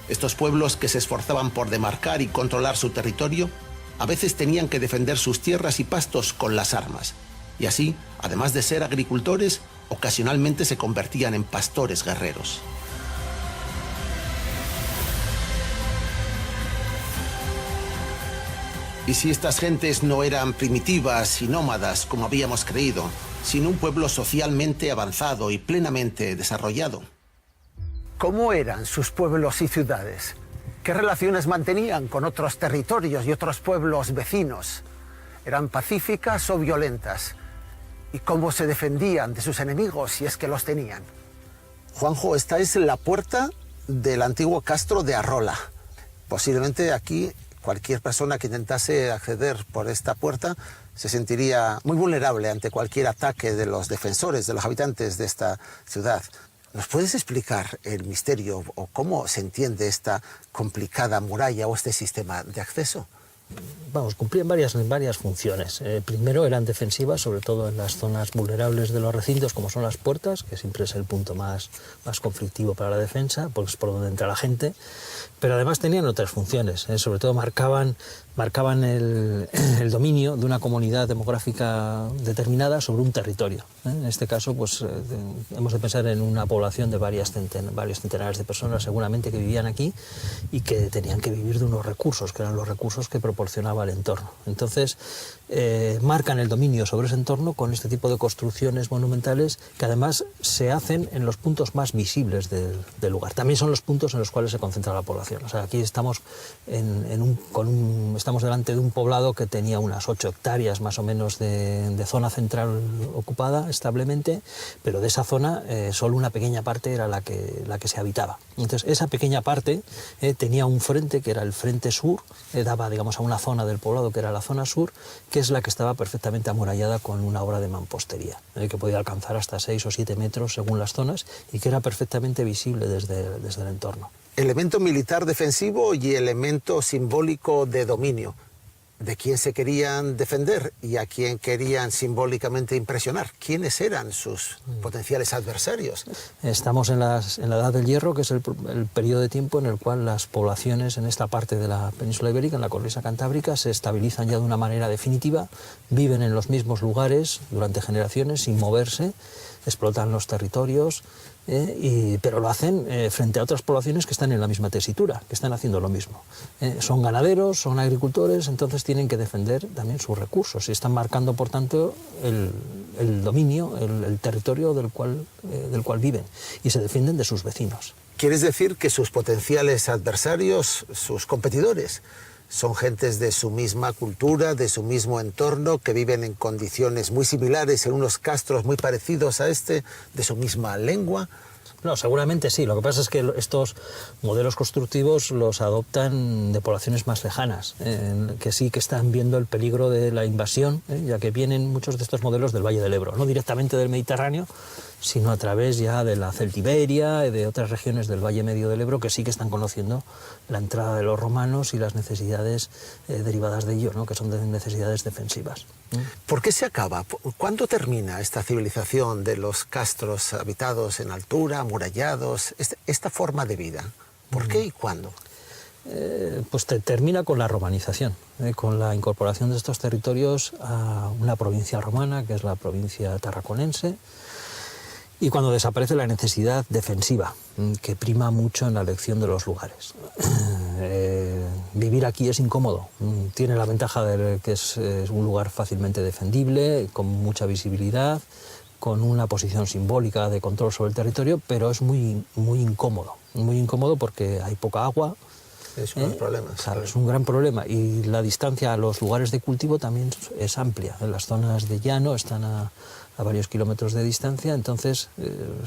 Estos pueblos que se esforzaban por demarcar y controlar su territorio, a veces tenían que defender sus tierras y pastos con las armas. Y así, además de ser agricultores, ocasionalmente se convertían en pastores guerreros. Y si estas gentes no eran primitivas y nómadas como habíamos creído, sino un pueblo socialmente avanzado y plenamente desarrollado. ¿Cómo eran sus pueblos y ciudades? ¿Qué relaciones mantenían con otros territorios y otros pueblos vecinos? ¿Eran pacíficas o violentas? ¿Y cómo se defendían de sus enemigos si es que los tenían? Juanjo, esta es la puerta del antiguo castro de Arrola. Posiblemente aquí cualquier persona que intentase acceder por esta puerta se sentiría muy vulnerable ante cualquier ataque de los defensores, de los habitantes de esta ciudad. ¿Nos puedes explicar el misterio o cómo se entiende esta complicada muralla o este sistema de acceso? Vamos, cumplían varias funciones. Primero eran defensivas, sobre todo en las zonas vulnerables de los recintos, como son las puertas, que siempre es el punto más conflictivo para la defensa, porque es por donde entra la gente. Pero además tenían otras funciones, sobre todo marcaban el dominio de una comunidad demográfica determinada sobre un territorio. En este caso, pues hemos de pensar en una población de varios centenares de personas seguramente que vivían aquí y que tenían que vivir de unos recursos, que eran los recursos que proporcionaba el entorno. Entonces, marcan el dominio sobre ese entorno con este tipo de construcciones monumentales que además se hacen en los puntos más visibles del lugar. También son los puntos en los cuales se concentra la población. O sea, aquí estamos estamos delante de un poblado que tenía unas 8 hectáreas más o menos de zona central ocupada establemente, pero de esa zona solo una pequeña parte era la que se habitaba. Entonces esa pequeña parte tenía un frente que era el frente sur, daba digamos a una zona del poblado que era la zona sur, que es la que estaba perfectamente amurallada con una obra de mampostería, que podía alcanzar hasta 6 o 7 metros según las zonas y que era perfectamente visible desde el entorno. Elemento militar defensivo y elemento simbólico de dominio. ¿De quién se querían defender y a quién querían simbólicamente impresionar? ¿Quiénes eran sus potenciales adversarios? Estamos en la Edad del Hierro, que es el periodo de tiempo en el cual las poblaciones en esta parte de la península ibérica, en la cornisa cantábrica, se estabilizan ya de una manera definitiva, viven en los mismos lugares durante generaciones sin moverse, explotan los territorios, pero lo hacen frente a otras poblaciones que están en la misma tesitura, que están haciendo lo mismo. Son ganaderos, son agricultores, entonces tienen que defender también sus recursos y están marcando, por tanto, el dominio, el territorio del cual viven, y se defienden de sus vecinos. ¿Quieres decir que sus potenciales adversarios, sus competidores, son gentes de su misma cultura, de su mismo entorno, que viven en condiciones muy similares, en unos castros muy parecidos a este, de su misma lengua? No, seguramente sí. Lo que pasa es que estos modelos constructivos los adoptan de poblaciones más lejanas, que sí que están viendo el peligro de la invasión, ya que vienen muchos de estos modelos del Valle del Ebro, no directamente del Mediterráneo, sino a través ya de la Celtiberia y de otras regiones del Valle Medio del Ebro, que sí que están conociendo la entrada de los romanos y las necesidades derivadas de ello, ¿no? Que son necesidades defensivas. ¿Por qué se acaba? ¿Cuándo termina esta civilización de los castros habitados en altura, amurallados, esta forma de vida? ¿Por qué y cuándo? Pues termina con la romanización, con la incorporación de estos territorios a una provincia romana, que es la provincia tarraconense, y cuando desaparece la necesidad defensiva, que prima mucho en la elección de los lugares. Vivir aquí es incómodo, tiene la ventaja de que es un lugar fácilmente defendible, con mucha visibilidad, con una posición simbólica de control sobre el territorio, pero es muy incómodo porque hay poca agua. Es un problema. Claro, es un gran problema, y la distancia a los lugares de cultivo también es amplia. En las zonas de llano están a varios kilómetros de distancia, entonces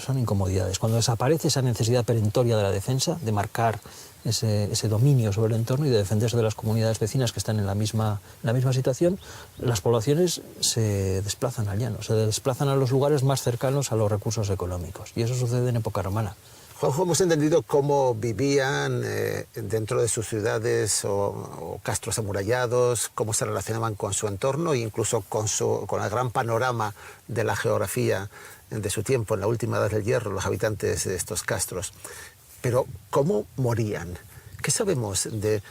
son incomodidades. Cuando desaparece esa necesidad perentoria de la defensa, de marcar ese dominio sobre el entorno y de defenderse de las comunidades vecinas que están en la misma situación, las poblaciones se desplazan al llano, se desplazan a los lugares más cercanos a los recursos económicos, y eso sucede en época romana. Juanjo, hemos entendido cómo vivían dentro de sus ciudades o castros amurallados, cómo se relacionaban con su entorno e incluso con el gran panorama de la geografía de su tiempo, en la última edad del hierro, los habitantes de estos castros. Pero, ¿cómo morían? ¿Qué sabemos de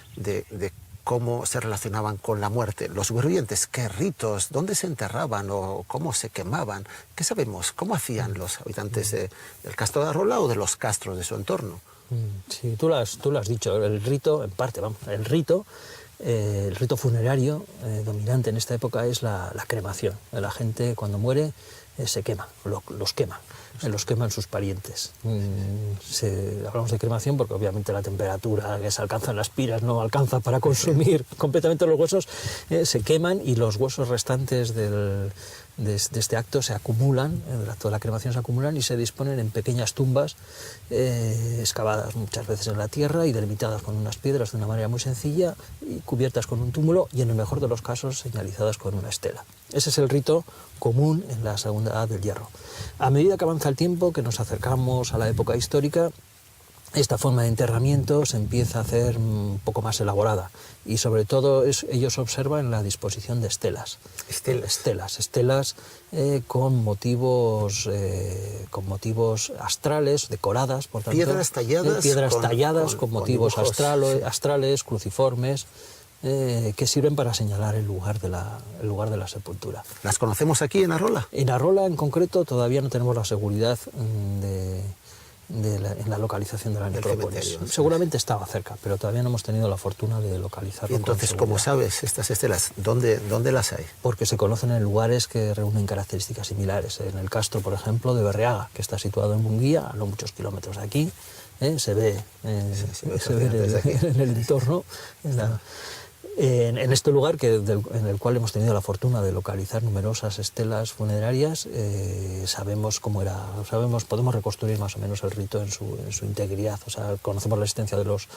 cómo se relacionaban con la muerte? Los supervivientes, ¿qué ritos? ¿Dónde se enterraban o cómo se quemaban? ¿Qué sabemos? ¿Cómo hacían los habitantes del castro de Arrola o de los castros de su entorno? Sí, tú lo has dicho, el rito, en parte, vamos, el rito funerario dominante en esta época es la cremación. La gente cuando muere se quema, los queman sus parientes. Hablamos de cremación porque obviamente la temperatura que se alcanza en las piras no alcanza para consumir completamente los huesos, se queman, y los huesos restantes de este acto se acumulan, el acto de la cremación se acumulan y se disponen en pequeñas tumbas excavadas muchas veces en la tierra y delimitadas con unas piedras de una manera muy sencilla, y cubiertas con un túmulo, y en el mejor de los casos señalizadas con una estela. Ese es el rito común en la segunda edad del hierro. A medida que avanza el tiempo, que nos acercamos a la época histórica, esta forma de enterramiento se empieza a hacer un poco más elaborada, y sobre todo ellos observan la disposición de estelas. Estelas con motivos astrales, decoradas, por tanto, piedras talladas con motivos astrales, cruciformes, que sirven para señalar el lugar de la sepultura. ¿Las conocemos aquí en Arrola? En Arrola, en concreto, todavía no tenemos la seguridad en la localización de la necrópolis. Seguramente estaba cerca, pero todavía no hemos tenido la fortuna de localizarlo. Y entonces, ¿cómo sabes estas estelas? ¿Dónde las hay? Porque se conocen en lugares que reúnen características similares. En el castro, por ejemplo, de Berreaga, que está situado en Munguía, a no muchos kilómetros de aquí, se ve en el entorno. En este lugar, en el cual hemos tenido la fortuna de localizar numerosas estelas funerarias, sabemos cómo era, podemos reconstruir más o menos el rito en su integridad. O sea, conocemos la existencia de los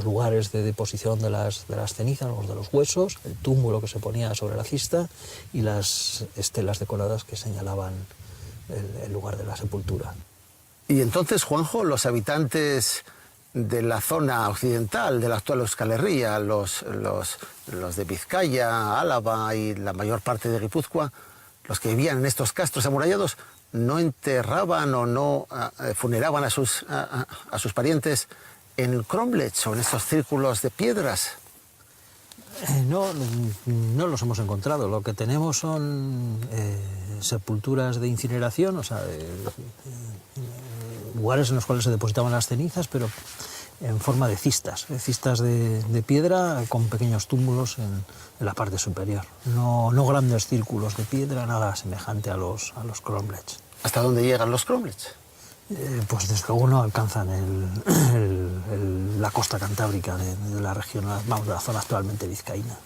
lugares de deposición de las cenizas, de los huesos, el túmulo que se ponía sobre la cista y las estelas decoradas que señalaban el lugar de la sepultura. Y entonces, Juanjo, los habitantes de la zona occidental de la actual Euskal Herria, los de Vizcaya, Álava y la mayor parte de Guipúzcoa, los que vivían en estos castros amurallados, no enterraban o no funeraban a sus parientes en cromlechs o en estos círculos de piedras. No los hemos encontrado. Lo que tenemos son sepulturas de incineración, o sea, lugares en los cuales se depositaban las cenizas, pero en forma de cistas de piedra con pequeños túmulos en la parte superior. No grandes círculos de piedra, nada semejante a los cromlechs. ¿Hasta dónde llegan los cromlechs? Pues desde luego no alcanzan la costa cantábrica de la región, vamos, de la zona actualmente vizcaína.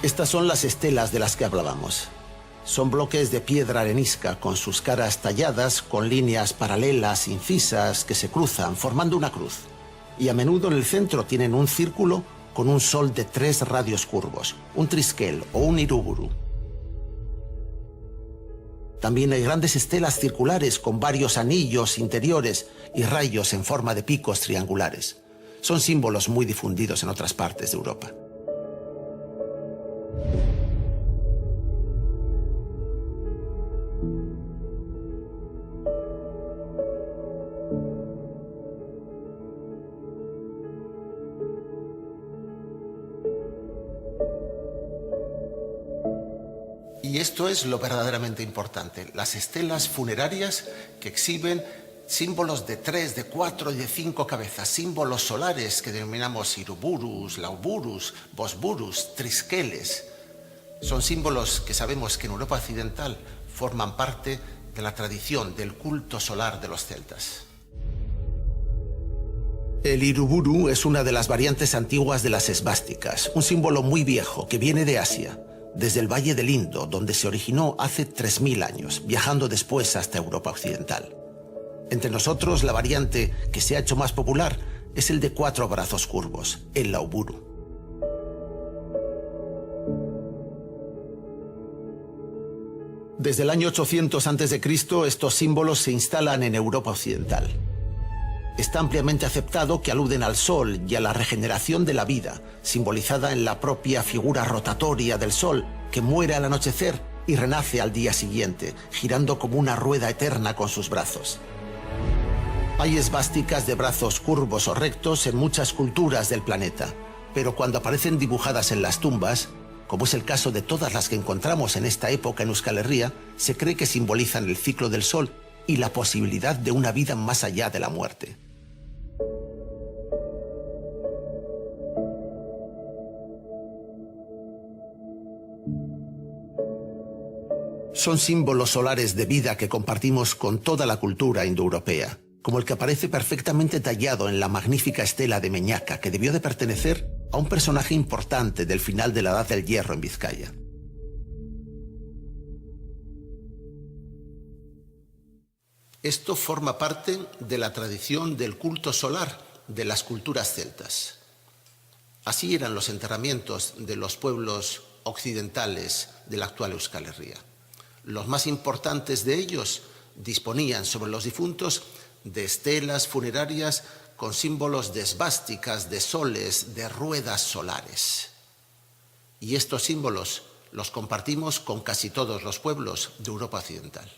Estas son las estelas de las que hablábamos. Son bloques de piedra arenisca con sus caras talladas, con líneas paralelas, incisas, que se cruzan formando una cruz. Y a menudo en el centro tienen un círculo con un sol de 3 radios curvos, un triskel o un iruburu. También hay grandes estelas circulares con varios anillos interiores y rayos en forma de picos triangulares. Son símbolos muy difundidos en otras partes de Europa. Y esto es lo verdaderamente importante, las estelas funerarias que exhiben símbolos de 3, de 4 y de 5 cabezas, símbolos solares que denominamos iruburus, lauburus, bosburus, triskeles. Son símbolos que sabemos que en Europa occidental forman parte de la tradición del culto solar de los celtas. El iruburu es una de las variantes antiguas de las esvásticas, un símbolo muy viejo que viene de Asia, desde el Valle del Indo, donde se originó hace 3000 años, viajando después hasta Europa occidental. Entre nosotros, la variante que se ha hecho más popular es el de 4 brazos curvos, el lauburu. Desde el año 800 a.C., estos símbolos se instalan en Europa occidental. Está ampliamente aceptado que aluden al sol y a la regeneración de la vida, simbolizada en la propia figura rotatoria del sol, que muere al anochecer y renace al día siguiente, girando como una rueda eterna con sus brazos. Hay esvásticas de brazos curvos o rectos en muchas culturas del planeta, pero cuando aparecen dibujadas en las tumbas, como es el caso de todas las que encontramos en esta época en Euskal Herria, se cree que simbolizan el ciclo del sol y la posibilidad de una vida más allá de la muerte. Son símbolos solares de vida que compartimos con toda la cultura indoeuropea, como el que aparece perfectamente tallado en la magnífica estela de Meñaca, que debió de pertenecer a un personaje importante del final de la Edad del Hierro en Vizcaya. Esto forma parte de la tradición del culto solar de las culturas celtas. Así eran los enterramientos de los pueblos occidentales de la actual Euskal Herria. Los más importantes de ellos disponían sobre los difuntos de estelas funerarias con símbolos de esvásticas, de soles, de ruedas solares. Y estos símbolos los compartimos con casi todos los pueblos de Europa occidental.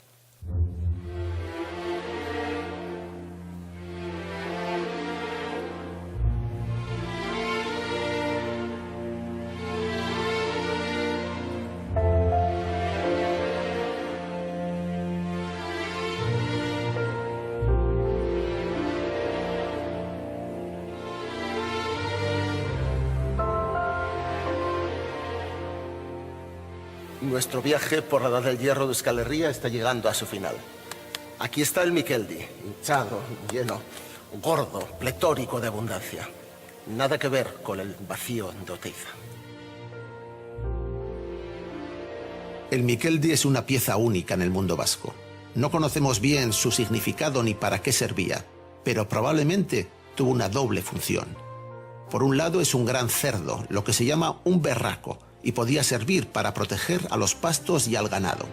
Nuestro viaje por la Edad del Hierro de Euskal Herria está llegando a su final. Aquí está el Mikeldi, hinchado, lleno, gordo, pletórico de abundancia. Nada que ver con el vacío de Oteiza. El Mikeldi es una pieza única en el mundo vasco. No conocemos bien su significado ni para qué servía, pero probablemente tuvo una doble función. Por un lado es un gran cerdo, lo que se llama un berraco, y podía servir para proteger a los pastos y al ganado.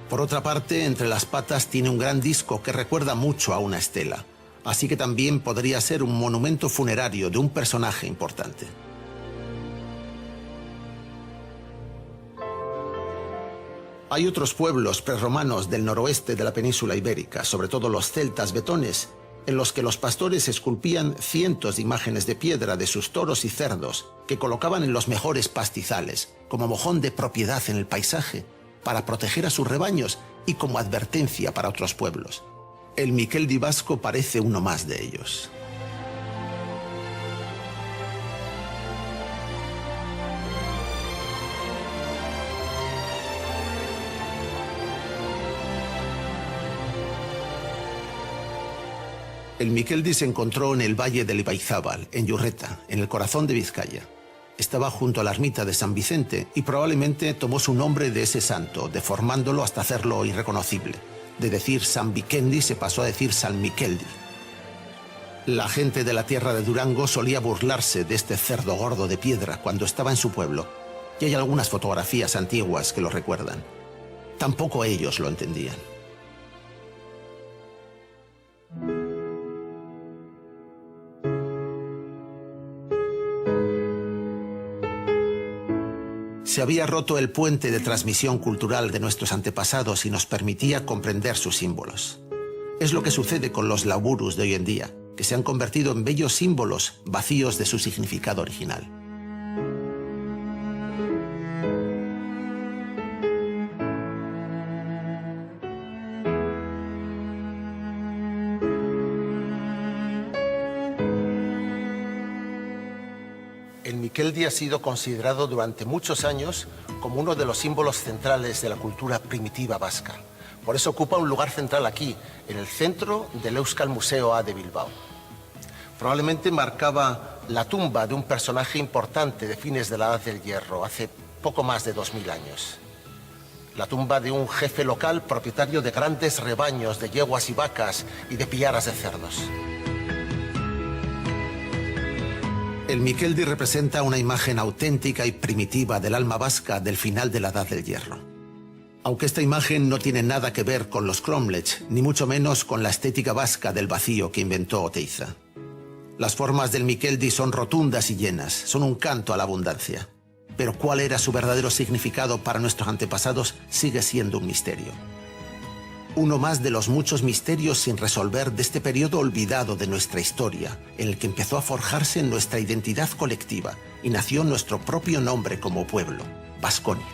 Por otra parte, entre las patas tiene un gran disco que recuerda mucho a una estela, así que también podría ser un monumento funerario de un personaje importante. Hay otros pueblos prerromanos del noroeste de la península ibérica, sobre todo los celtas vetones, en los que los pastores esculpían cientos de imágenes de piedra de sus toros y cerdos que colocaban en los mejores pastizales, como mojón de propiedad en el paisaje, para proteger a sus rebaños y como advertencia para otros pueblos. El Miqueldi vasco parece uno más de ellos. El Miqueldi se encontró en el valle del Ibaizábal, en Yurreta, en el corazón de Vizcaya. Estaba junto a la ermita de San Vicente y probablemente tomó su nombre de ese santo, deformándolo hasta hacerlo irreconocible. De decir San Vikendi se pasó a decir San Miqueldi. La gente de la tierra de Durango solía burlarse de este cerdo gordo de piedra cuando estaba en su pueblo, y hay algunas fotografías antiguas que lo recuerdan. Tampoco ellos lo entendían. Se había roto el puente de transmisión cultural de nuestros antepasados y nos permitía comprender sus símbolos. Es lo que sucede con los laburus de hoy en día, que se han convertido en bellos símbolos vacíos de su significado original. El Miqueldi ha sido considerado durante muchos años como uno de los símbolos centrales de la cultura primitiva vasca. Por eso ocupa un lugar central aquí, en el centro del Euskal Museo A de Bilbao. Probablemente marcaba la tumba de un personaje importante de fines de la Edad del Hierro, hace poco más de 2000 años. La tumba de un jefe local propietario de grandes rebaños de yeguas y vacas y de piaras de cerdos. El Miqueldi representa una imagen auténtica y primitiva del alma vasca del final de la Edad del Hierro. Aunque esta imagen no tiene nada que ver con los cromlechs, ni mucho menos con la estética vasca del vacío que inventó Oteiza. Las formas del Miqueldi son rotundas y llenas, son un canto a la abundancia. Pero cuál era su verdadero significado para nuestros antepasados sigue siendo un misterio. Uno más de los muchos misterios sin resolver de este periodo olvidado de nuestra historia, en el que empezó a forjarse nuestra identidad colectiva y nació nuestro propio nombre como pueblo, Baskonia.